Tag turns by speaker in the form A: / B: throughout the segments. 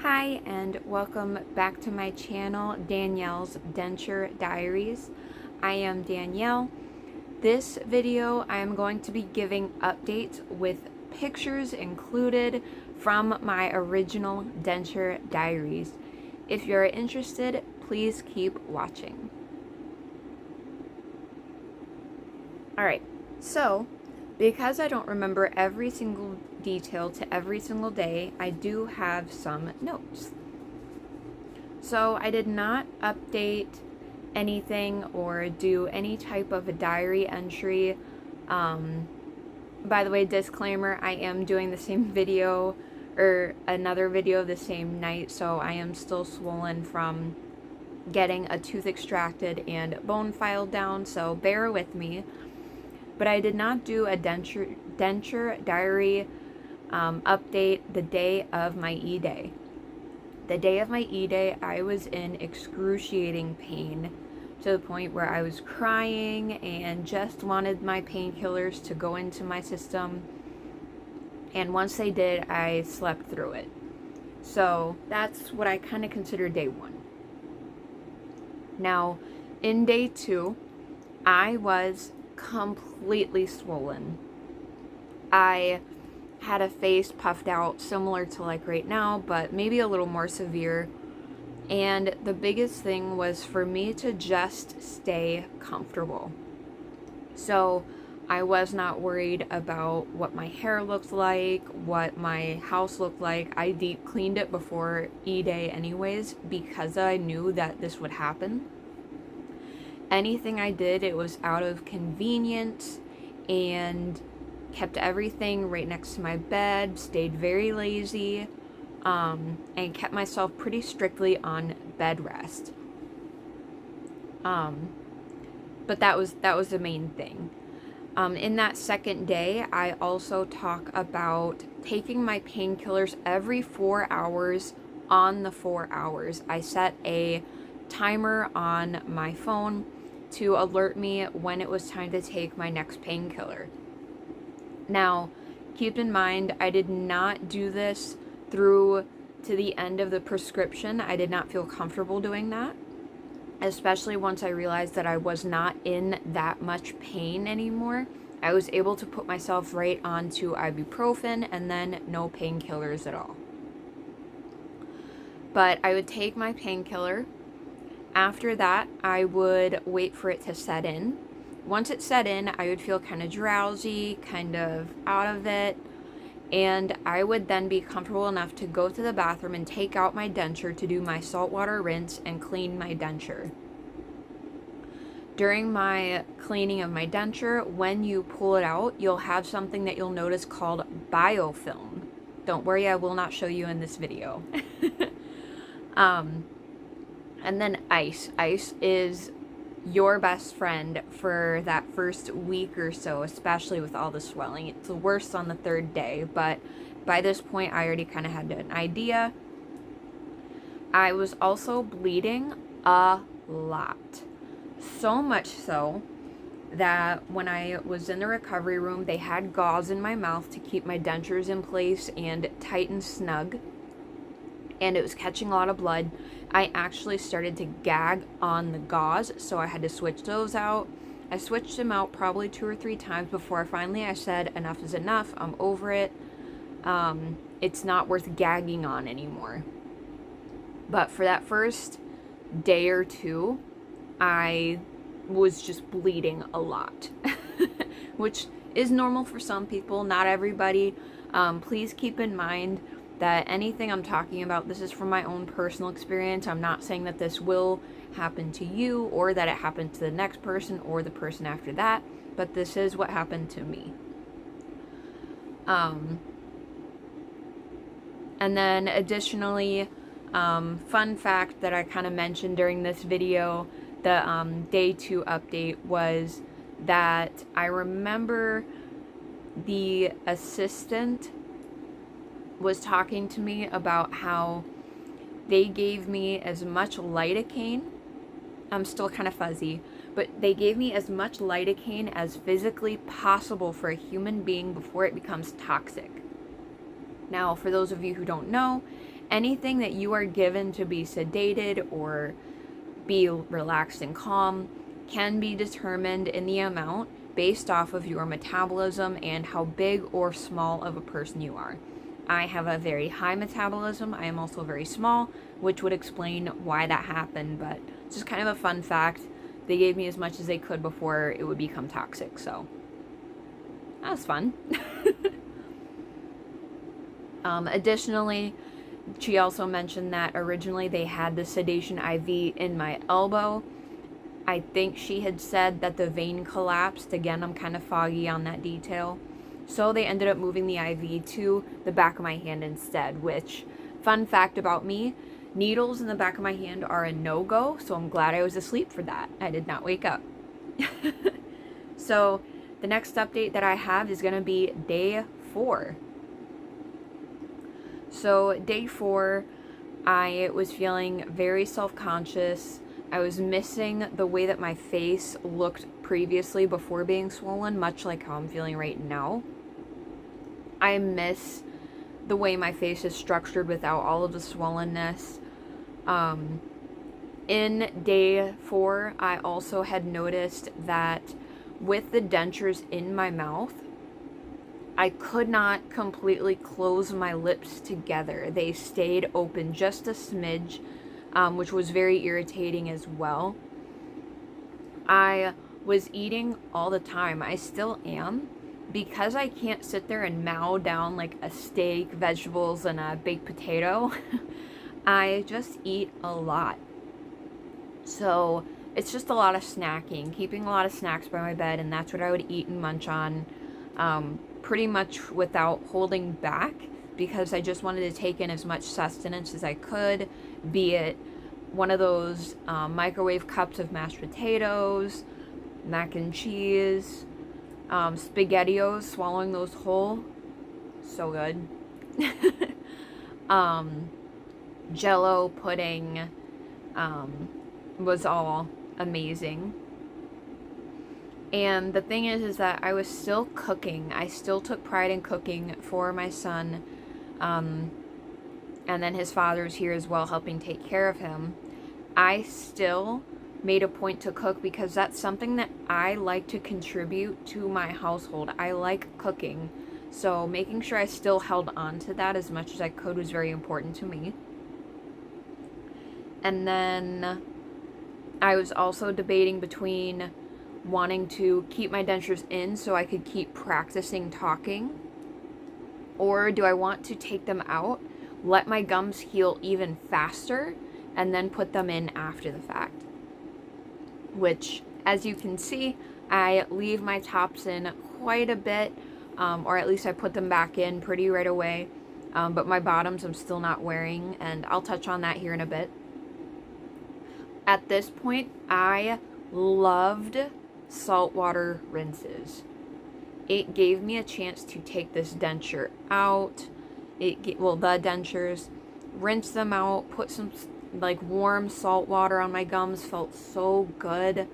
A: Hi and welcome back to my channel, Danielle's Denture Diaries. I am Danielle. This video I am going to be giving updates with pictures included from my original denture diaries. If you're interested, please keep watching. Alright, so because I don't remember every single detail to every single day, I do have some notes. So I did not update anything or do any type of a diary entry. By the way, disclaimer, I am doing the same video or another video the same night, so I am still swollen from getting a tooth extracted and bone filed down, so bear with me. But I did not do a denture diary update the day of my E-Day. The day of my E-Day, I was in excruciating pain to the point where I was crying and just wanted my painkillers to go into my system. And once they did, I slept through it. So that's what I kind of consider day one. Now, in day two, I was completely swollen. I had a face puffed out similar to like right now, but maybe a little more severe. And the biggest thing was for me to just stay comfortable. So I was not worried about what my hair looked like, what my house looked like. I deep cleaned it before E-Day anyways, because I knew that this would happen. Anything I did, it was out of convenience, and kept everything right next to my bed, stayed very lazy, and kept myself pretty strictly on bed rest. But that was the main thing. In that second day, I also talk about taking my painkillers every 4 hours on the 4 hours. I set a timer on my phone to alert me when it was time to take my next painkiller. Now, keep in mind, I did not do this through to the end of the prescription. I did not feel comfortable doing that, especially once I realized that I was not in that much pain anymore. I was able to put myself right onto ibuprofen and then no painkillers at all. But I would take my painkiller. After that, I would wait for it to set in. Once it set in, I would feel kind of drowsy, kind of out of it, and I would then be comfortable enough to go to the bathroom and take out my denture to do my saltwater rinse and clean my denture. During my cleaning of my denture, when you pull it out, you'll have something that you'll notice called biofilm. Don't worry, I will not show you in this video. And then ice. Ice is your best friend for that first week or so, especially with all the swelling. It's the worst on the third day, but by this point I already kind of had an idea. I was also bleeding a lot. So much so that when I was in the recovery room, they had gauze in my mouth to keep my dentures in place and tight and snug. And it was catching a lot of blood. I actually started to gag on the gauze, so I had to switch those out. I switched them out probably 2 or 3 times before finally I said, enough is enough, I'm over it. It's not worth gagging on anymore. But for that first day or two, I was just bleeding a lot, which is normal for some people, not everybody. Please keep in mind that anything I'm talking about, this is from my own personal experience. I'm not saying that this will happen to you or that it happened to the next person or the person after that, but this is what happened to me. And then additionally, fun fact that I kind of mentioned during this video, the day 2 update, was that I remember the assistant was talking to me about how they gave me as much lidocaine. I'm still kind of fuzzy, but they gave me as much lidocaine as physically possible for a human being before it becomes toxic. Now, for those of you who don't know, Anything that you are given to be sedated or be relaxed and calm can be determined in the amount based off of your metabolism and how big or small of a person you are. I have a very high metabolism. I am also very small, which would explain why that happened, but just kind of a fun fact. They gave me as much as they could before it would become toxic, so that was fun. Additionally, she also mentioned that originally they had the sedation IV in my elbow. I think she had said that the vein collapsed. Again, I'm kind of foggy on that detail. So they ended up moving the IV to the back of my hand instead, which, fun fact about me, needles in the back of my hand are a no-go, so I'm glad I was asleep for that. I did not wake up. So the next update that I have is going to be day 4. So day 4, I was feeling very self-conscious. I was missing the way that my face looked previously before being swollen, much like how I'm feeling right now. I miss the way my face is structured without all of the swollenness. In day 4, I also had noticed that with the dentures in my mouth, I could not completely close my lips together. They stayed open just a smidge, which was very irritating as well. I was eating all the time. I still am. Because I can't sit there and mow down like a steak, vegetables, and a baked potato, I just eat a lot. So it's just a lot of snacking, keeping a lot of snacks by my bed, and that's what I would eat and munch on pretty much without holding back, because I just wanted to take in as much sustenance as I could, be it one of those microwave cups of mashed potatoes, mac and cheese, SpaghettiOs, swallowing those whole, so good. Jello pudding was all amazing. And the thing is that I was still cooking. I still took pride in cooking for my son. And then his father's here as well, helping take care of him. I still made a point to cook because that's something that I like to contribute to my household. I like cooking. So making sure I still held on to that as much as I could was very important to me. And then I was also debating between wanting to keep my dentures in so I could keep practicing talking, or do I want to take them out, let my gums heal even faster, and then put them in after the fact. Which, as you can see, I leave my tops in quite a bit, or at least I put them back in pretty right away, but my bottoms I'm still not wearing, and I'll touch on that here in a bit. At this point, I loved saltwater rinses. It gave me a chance to take this denture out, the dentures, rinse them out, put some like warm salt water on my gums, felt so good.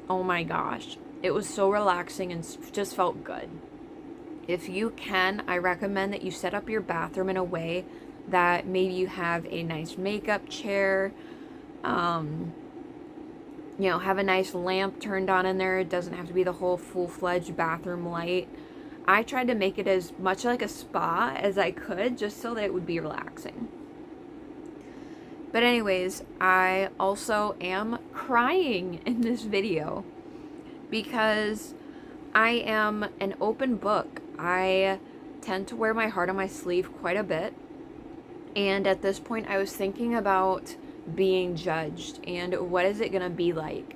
A: Oh my gosh, it was so relaxing and just felt good. If you can, I recommend that you set up your bathroom in a way that maybe you have a nice makeup chair, have a nice lamp turned on in there. It doesn't have to be the whole full-fledged bathroom light. I tried to make it as much like a spa as I could, just so that it would be relaxing. But anyways, I also am crying in this video because I am an open book. I tend to wear my heart on my sleeve quite a bit. And at this point, I was thinking about being judged and what is it going to be like.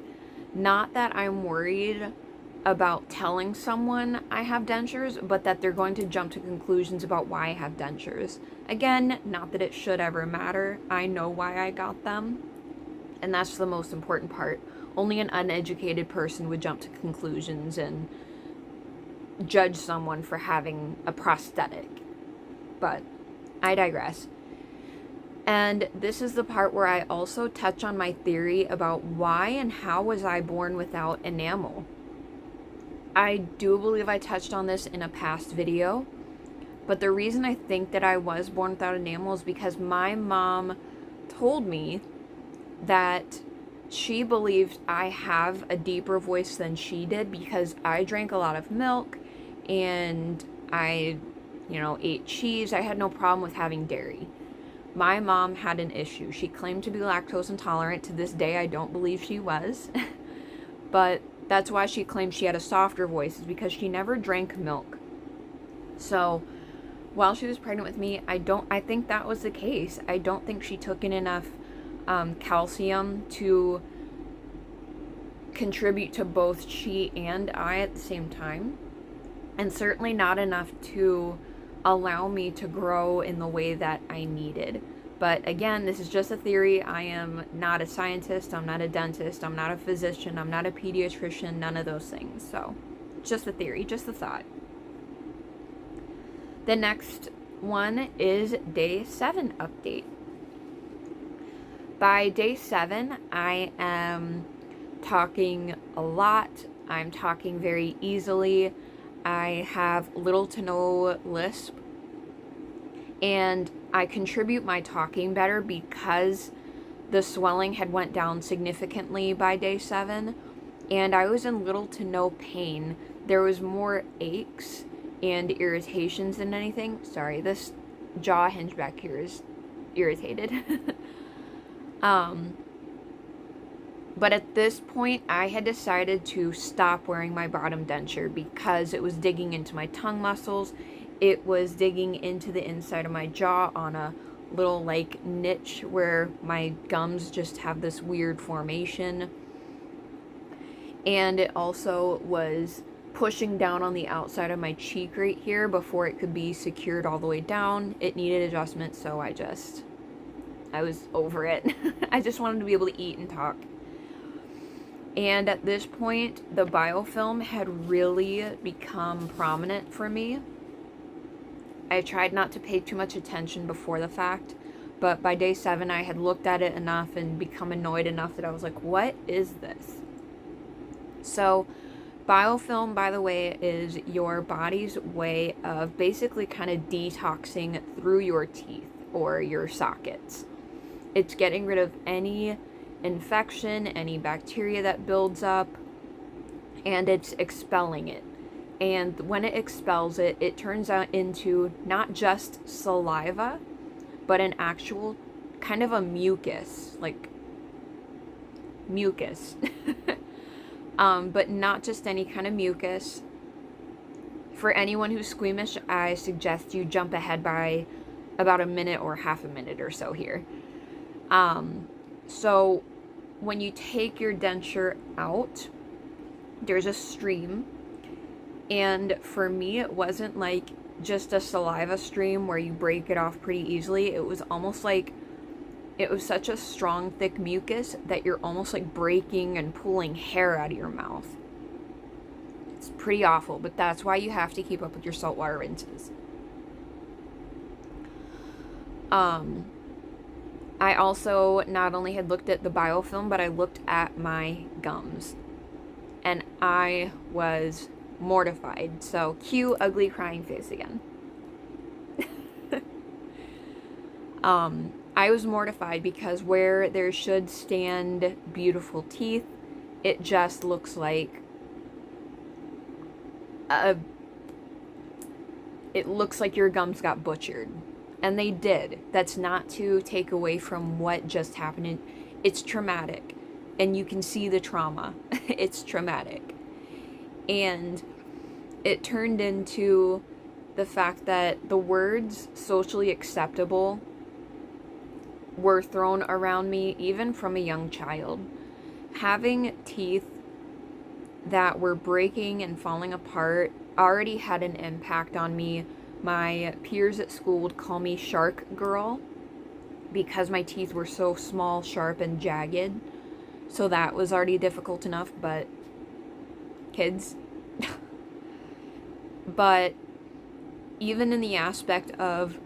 A: Not that I'm worried about telling someone I have dentures, but that they're going to jump to conclusions about why I have dentures. Again, not that it should ever matter. I know why I got them, and that's the most important part. Only an uneducated person would jump to conclusions and judge someone for having a prosthetic. But I digress. And this is the part where I also touch on my theory about why and how was I born without enamel. I do believe I touched on this in a past video, But the reason I think that I was born without enamel is because my mom told me that she believed I have a deeper voice than she did because I drank a lot of milk and I, ate cheese. I had no problem with having dairy. My mom had an issue. She claimed to be lactose intolerant. To this day, I don't believe she was. But that's why she claimed she had a softer voice, is because she never drank milk. So while she was pregnant with me, I think that was the case. I don't think she took in enough calcium to contribute to both she and I at the same time. And certainly not enough to allow me to grow in the way that I needed. But again, this is just a theory. I am not a scientist. I'm not a dentist. I'm not a physician. I'm not a pediatrician. None of those things. So, just a theory, just a thought. The next one is day 7 update. By day 7, I am talking a lot. I'm talking very easily. I have little to no lisp, and I contribute my talking better because the swelling had went down significantly by day 7, and I was in little to no pain. There was more aches and irritations than anything. Sorry, this jaw hinge back here is irritated. But at this point, I had decided to stop wearing my bottom denture because it was digging into my tongue muscles. It was digging into the inside of my jaw on a little niche where my gums just have this weird formation. And it also was pushing down on the outside of my cheek right here before it could be secured all the way down. It needed adjustment, so I was over it. I just wanted to be able to eat and talk. And at this point, the biofilm had really become prominent for me. I tried not to pay too much attention before the fact, but by day 7, I had looked at it enough and become annoyed enough that I was like, what is this? So, biofilm, by the way, is your body's way of basically kind of detoxing through your teeth or your sockets. It's getting rid of any infection, any bacteria that builds up, and it's expelling it. And when it expels it, it turns out into not just saliva, but an actual kind of a mucus, but not just any kind of mucus. For anyone who's squeamish, I suggest you jump ahead by about a minute or half a minute or so here. So when you take your denture out, there's a stream. And for me, it wasn't like just a saliva stream where you break it off pretty easily. It was almost like it was such a strong, thick mucus that you're almost like breaking and pulling hair out of your mouth. It's pretty awful, but that's why you have to keep up with your saltwater rinses. I also not only had looked at the biofilm, but I looked at my gums. And I was mortified. So, cue ugly crying face again. I was mortified because where there should stand beautiful teeth, it just looks like it looks like your gums got butchered. And they did. That's not to take away from what just happened. It's traumatic. And you can see the trauma. It's traumatic. And it turned into the fact that the words socially acceptable were thrown around me even from a young child. Having teeth that were breaking and falling apart already had an impact on me. My peers at school would call me Shark Girl because my teeth were so small, sharp, and jagged. So that was already difficult enough, but kids. But even in the aspect of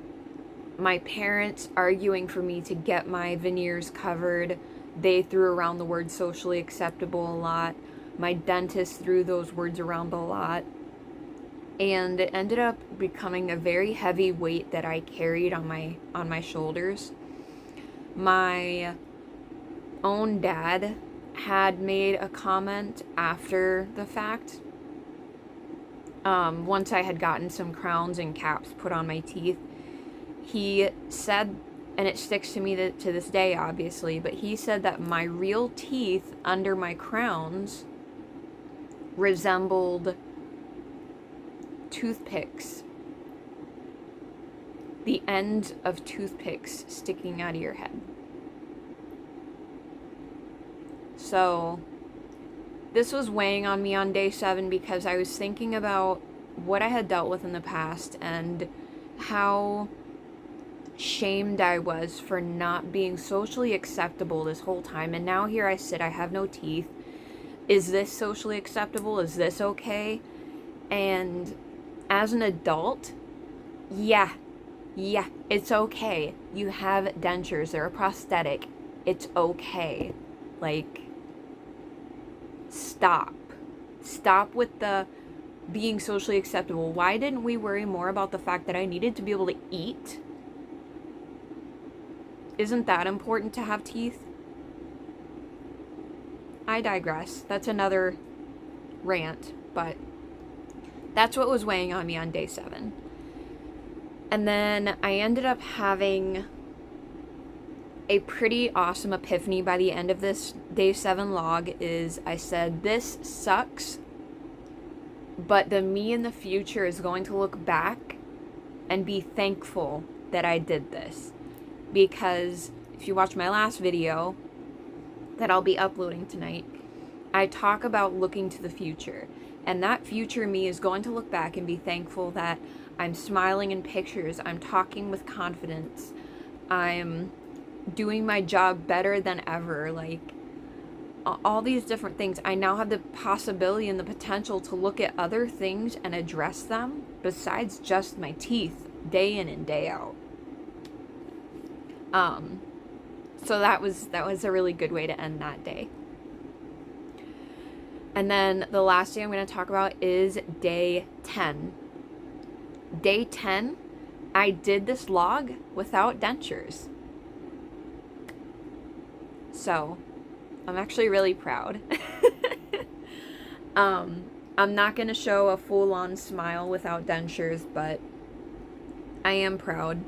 A: my parents arguing for me to get my veneers covered, they threw around the word socially acceptable a lot. My dentist threw those words around a lot. and it ended up becoming a very heavy weight that I carried on my shoulders. My own dad had made a comment after the fact, once I had gotten some crowns and caps put on my teeth. He said, and it sticks to me to this day, obviously, but he said that my real teeth under my crowns resembled toothpicks. The end of toothpicks sticking out of your head. So this was weighing on me on day 7 because I was thinking about what I had dealt with in the past and how shamed I was for not being socially acceptable this whole time. And now here I sit, I have no teeth. Is this socially acceptable? Is this okay? And as an adult, yeah, it's okay. You have dentures, they're a prosthetic. It's okay. Like, stop with the being socially acceptable. Why didn't we worry more about the fact that I needed to be able to eat? Isn't that important to have teeth? I digress. That's another rant, but that's what was weighing on me on day 7. And then I ended up having a pretty awesome epiphany by the end of this day 7 log. Is I said, this sucks, but the me in the future is going to look back and be thankful that I did this. Because if you watch my last video that I'll be uploading tonight, I talk about looking to the future. And that future me is going to look back and be thankful that I'm smiling in pictures, I'm talking with confidence, I'm doing my job better than ever, like all these different things. I now have the possibility and the potential to look at other things and address them besides just my teeth, day in and day out. So that was a really good way to end that day. And then the last day I'm going to talk about is day 10. Day 10, I did this log without dentures. So, I'm actually really proud. I'm not going to show a full-on smile without dentures, but I am proud.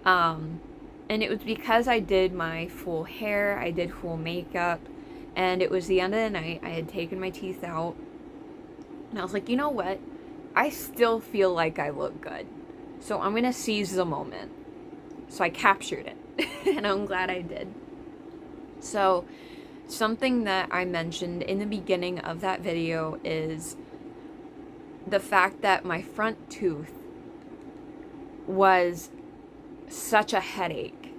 A: And it was because I did my full hair, I did full makeup, and it was the end of the night. I had taken my teeth out, and I was like, you know what? I still feel like I look good. So I'm going to seize the moment. So I captured it, and I'm glad I did. So something that I mentioned in the beginning of that video is the fact that my front tooth was such a headache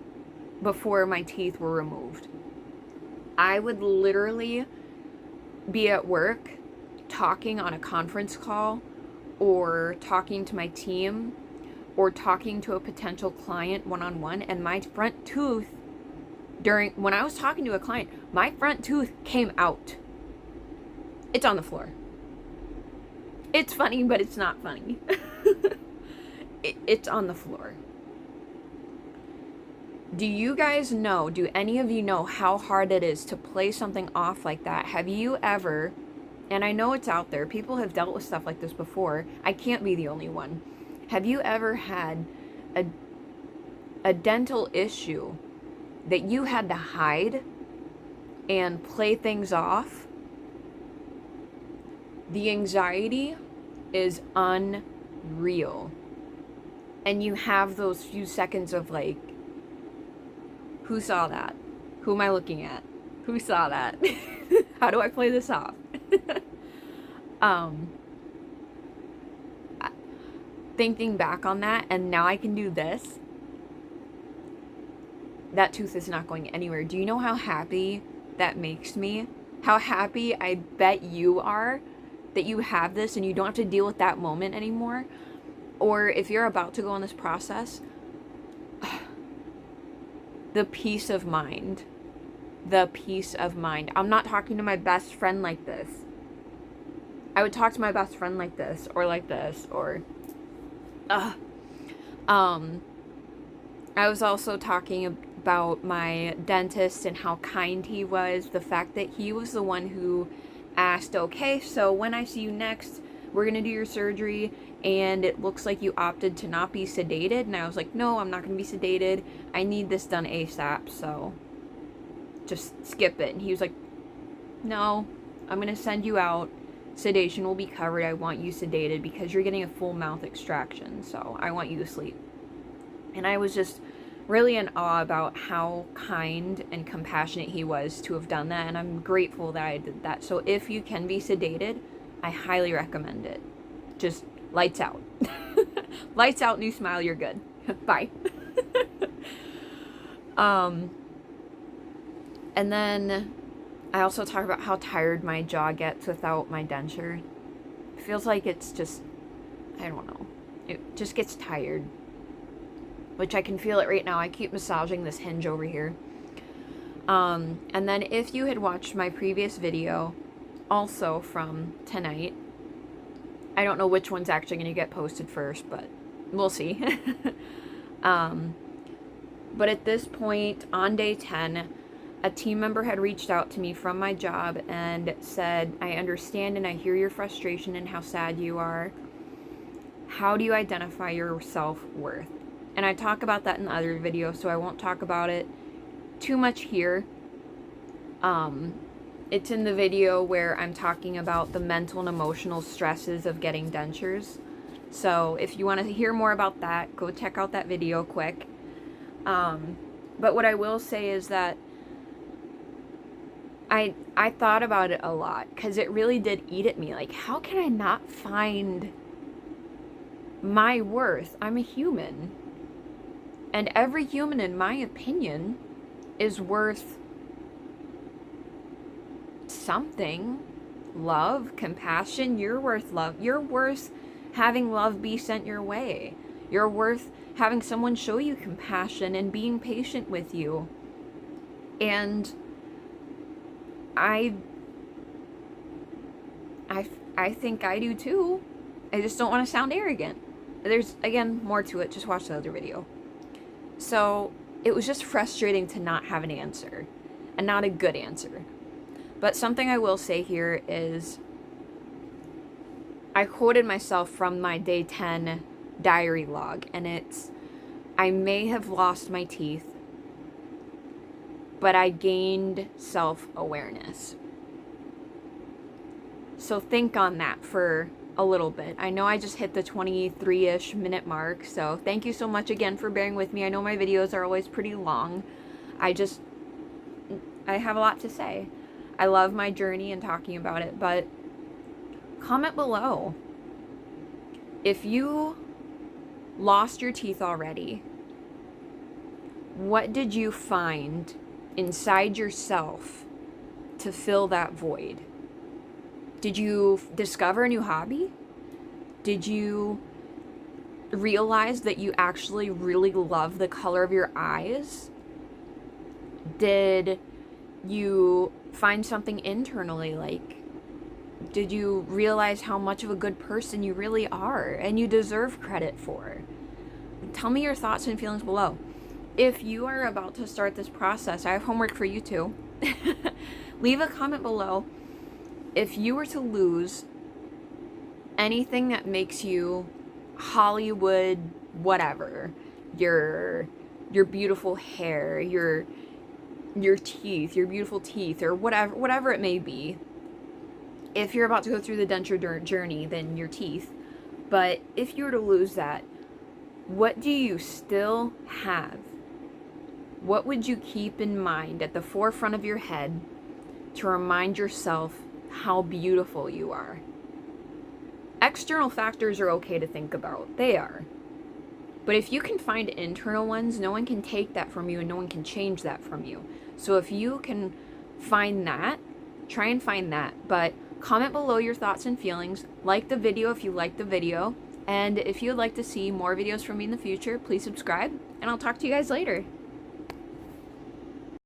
A: before my teeth were removed. I would literally be at work talking on a conference call or talking to my team or talking to a potential client one-on-one, and my front tooth, when I was talking to a client, my front tooth came out. It's on the floor. It's funny, but it's not funny. It's on the floor. Do you guys know, do any of you know how hard it is to play something off like that? Have you ever, and I know it's out there, people have dealt with stuff like this before, I can't be the only one. Have you ever had a dental issue that you had to hide and play things off? The anxiety is unreal. And you have those few seconds of like, who saw that? Who am I looking at? Who saw that? How do I play this off? Thinking back on that, and now I can do this. That tooth is not going anywhere. Do you know how happy that makes me? How happy I bet you are that you have this and you don't have to deal with that moment anymore. Or if you're about to go on this process, the peace of mind. The peace of mind. I'm not talking to my best friend like this. I would talk to my best friend like this, or I was also talking about my dentist and how kind he was. The fact that he was the one who asked, okay, so when I see you next, we're going to do your surgery, and it looks like you opted to not be sedated. And I was like, no, I'm not going to be sedated. I need this done ASAP, so just skip it. And he was like, no, I'm going to send you out. Sedation will be covered. I want you sedated because you're getting a full mouth extraction, so I want you to sleep. And I was just really in awe about how kind and compassionate he was to have done that, and I'm grateful that I did that. So if you can be sedated, I highly recommend it. Just lights out. Lights out, new smile, you're good. Bye. And then I also talk about how tired my jaw gets without my denture. It feels like it's just, I don't know, it just gets tired. Which I can feel it right now. I keep massaging this hinge over here. And then if you had watched my previous video, also from tonight, I don't know which one's actually going to get posted first, but we'll see. But at this point, on day 10, a team member had reached out to me from my job and said, I understand and I hear your frustration and how sad you are. How do you identify your self-worth? And I talk about that in the other video, so I won't talk about it too much here. It's in the video where I'm talking about the mental and emotional stresses of getting dentures. So if you want to hear more about that, go check out that video quick. But what I will say is that I thought about it a lot, because it really did eat at me. Like, how can I not find my worth? I'm a human. And every human, in my opinion, is worth something. Love, compassion. You're worth love. You're worth having love be sent your way. You're worth having someone show you compassion and being patient with you. And I think I do too. I just don't want to sound arrogant. There's, again, more to it. Just watch the other video. So it was just frustrating to not have an answer, and not a good answer. But something I will say here is, I quoted myself from my day 10 diary log, and it's, I may have lost my teeth, but I gained self-awareness. So think on that for a little bit. I know I just hit the 23-ish minute mark, so thank you so much again for bearing with me. I know my videos are always pretty long. I have a lot to say. I love my journey and talking about it, but comment below if you lost your teeth already. What did you find inside yourself to fill that void? Did you discover a new hobby? Did you realize that you actually really love the color of your eyes? Did you find something internally? Like, did you realize how much of a good person you really are and you deserve credit for? Tell me your thoughts and feelings below. If you are about to start this process, I have homework for you too. Leave a comment below. If you were to lose anything that makes you Hollywood whatever, your beautiful hair, your teeth, your beautiful teeth, or whatever it may be, if you're about to go through the denture journey, then your teeth. But if you were to lose that, what do you still have? What would you keep in mind at the forefront of your head to remind yourself how beautiful you are? External factors are okay to think about. They are. But if you can find internal ones, no one can take that from you and no one can change that from you. So if you can find that, try and find that. But comment below your thoughts and feelings. Like the video if you liked the video. And if you would like to see more videos from me in the future, please subscribe. And I'll talk to you guys later.